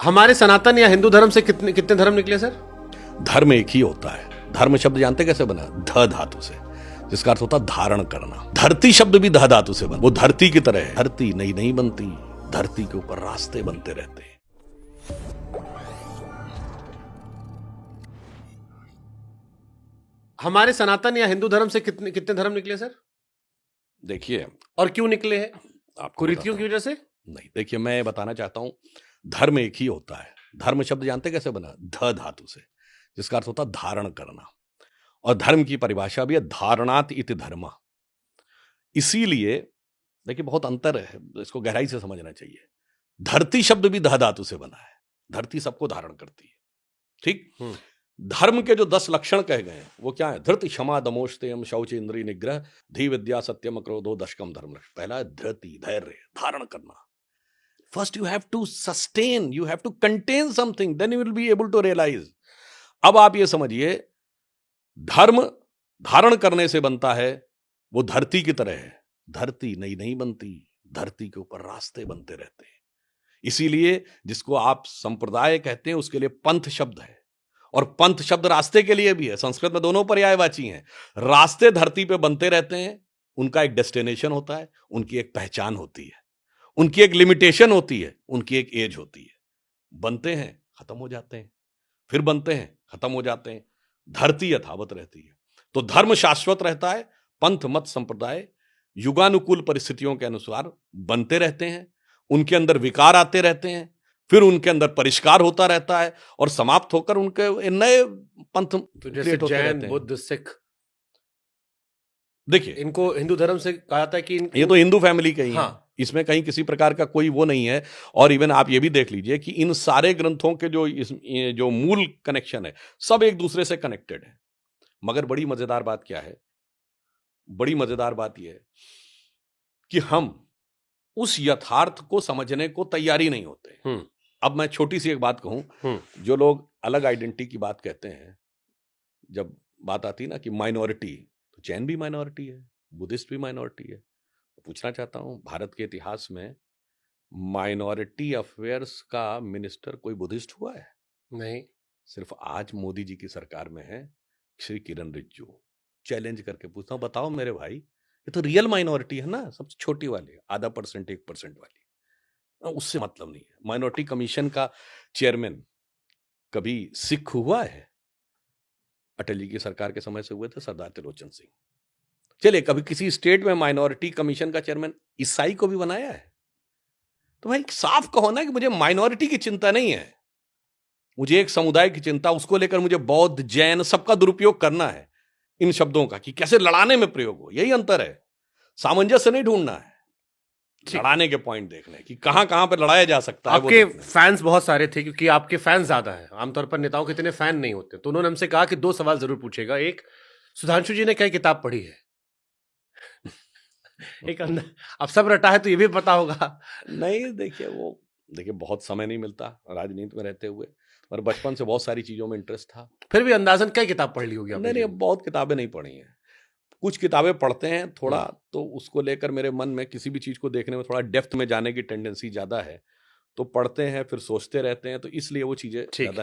हमारे सनातन या हिंदू धर्म से कितने कितने धर्म निकले सर? धर्म एक ही होता है। धर्म शब्द जानते कैसे बना? ध धातु से, जिसका अर्थ होता है धारण करना। धरती शब्द भी ध धातु से बना, वो धरती की तरह है। धरती नहीं बनती, धरती के ऊपर रास्ते बनते रहते हैं। हमारे सनातन या हिंदू धर्म से कितने कितने धर्म निकले सर? देखिए, और क्यों निकले हैं? आपको कुरीतियों की बताता वजह से? हूं। नहीं, देखिए, मैं बताना चाहता हूं, धर्म एक ही होता है। धर्म शब्द जानते कैसे बना? ध धातु से, जिसका अर्थ होता है धारण करना। और धर्म की परिभाषा भी है धारणात इति धर्म। इसीलिए देखिए, बहुत अंतर है, इसको गहराई से समझना चाहिए। धरती शब्द भी ध धातु से बना है। धरती सबको धारण करती है, ठीक। धर्म के जो 10 लक्षण कहे गए हैं वो क्या है? धृति, क्षमा, दमोस्तेयम, शौच, इंद्रिय निग्रह, धी विद्या, सत्यम, अक्रोधो, दशकम धर्म लक्षण। पहला है धृति, धैर्य, धारण करना। First you have to sustain, you have to contain something, then you will be able to realise. अब आप ये समझिए, धर्म धारण करने से बनता है, वो धरती की तरह है। धरती नहीं बनती, धरती के ऊपर रास्ते बनते रहते हैं। इसीलिए जिसको आप संप्रदाय कहते हैं उसके लिए पंथ शब्द है, और पंथ शब्द रास्ते के लिए भी है। संस्कृत में दोनों पर्यायवाची हैं। रास्ते धरती पे बनते रहते हैं, उनका एक डेस्टिनेशन होता है, उनकी एक पहचान होती है, उनकी एक लिमिटेशन होती है, उनकी एक एज होती है। बनते हैं, खत्म हो जाते हैं, फिर बनते हैं, खत्म हो जाते हैं। धरती यथावत रहती है। तो धर्म शाश्वत रहता है, पंथ मत संप्रदाय युगानुकूल परिस्थितियों के अनुसार बनते रहते हैं, उनके अंदर विकार आते रहते हैं, फिर उनके अंदर परिष्कार होता रहता है और समाप्त होकर उनके नए पंथ तो जैसे क्रिएट होते जैन, रहते हैं। बुद्ध, सिख, देखिए, इनको हिंदू धर्म से कहा जाता है कि ये तो हिंदू फैमिली का ही है। हाँ। इसमें कहीं किसी प्रकार का कोई वो नहीं है। और इवन आप ये भी देख लीजिए कि इन सारे ग्रंथों के जो मूल कनेक्शन है, सब एक दूसरे से कनेक्टेड है। मगर बड़ी मजेदार बात क्या है? बड़ी मजेदार बात यह है कि हम उस यथार्थ को समझने को तैयारी नहीं होते। अब मैं छोटी सी एक बात कहूं, जो लोग अलग आइडेंटिटी की बात कहते हैं, जब बात आती है ना कि माइनॉरिटी, तो जैन भी माइनॉरिटी है, बुद्धिस्ट भी माइनॉरिटी है। पूछना चाहता हूं, भारत के इतिहास में माइनॉरिटी अफेयर्स का मिनिस्टर कोई बुद्धिस्ट हुआ है? नहीं। सिर्फ आज मोदी जी की सरकार में है श्री किरण रिजिजू। चैलेंज करके पूछता हूं, बताओ मेरे भाई, ये तो रियल माइनॉरिटी है ना, सबसे छोटी वाली, आधा परसेंट 1% वाली। उससे मतलब नहीं है। माइनॉरिटी कमीशन का चेयरमैन कभी सिख हुआ है? अटल जी की सरकार के समय से हुए थे सरदार त्रिलोचन सिंह। चलिए, कभी किसी स्टेट में माइनॉरिटी कमीशन का चेयरमैन ईसाई को भी बनाया है? तो भाई साफ कहो ना कि मुझे माइनॉरिटी की चिंता नहीं है, मुझे एक समुदाय की चिंता, उसको लेकर मुझे बौद्ध, जैन सबका दुरुपयोग करना है इन शब्दों का, कि कैसे लड़ाने में प्रयोग हो। यही अंतर है। सामंजस्य नहीं ढूंढना है, लड़ाने के पॉइंट देखने कि कहां कहां पे लड़ाया जा सकता है। आपके फैंस बहुत सारे थे, क्योंकि आपके फैंस ज्यादा हैं। आमतौर पर नेताओं के इतने फैन नहीं होते, तो उन्होंने हमसे कहा कि 2 सवाल जरूर पूछेगा। एक, सुधांशु जी ने क्या किताब पढ़ी है? एक अब सब रटा है तो ये भी पता होगा। नहीं, देखिए बहुत समय नहीं मिलता राजनीति में रहते हुए, और बचपन से बहुत सारी चीजों में इंटरेस्ट था। फिर भी अंदाजन क्या किताब पढ़ ली होगी आपने? नहीं, बहुत किताबें नहीं पढ़ी हैं। कुछ किताबें पढ़ते हैं थोड़ा, तो उसको लेकर मेरे मन में किसी भी चीज को देखने में थोड़ा डेप्थ में जाने की टेंडेंसी ज्यादा है, तो पढ़ते हैं, फिर सोचते रहते हैं, तो इसलिए वो चीजें ज्यादा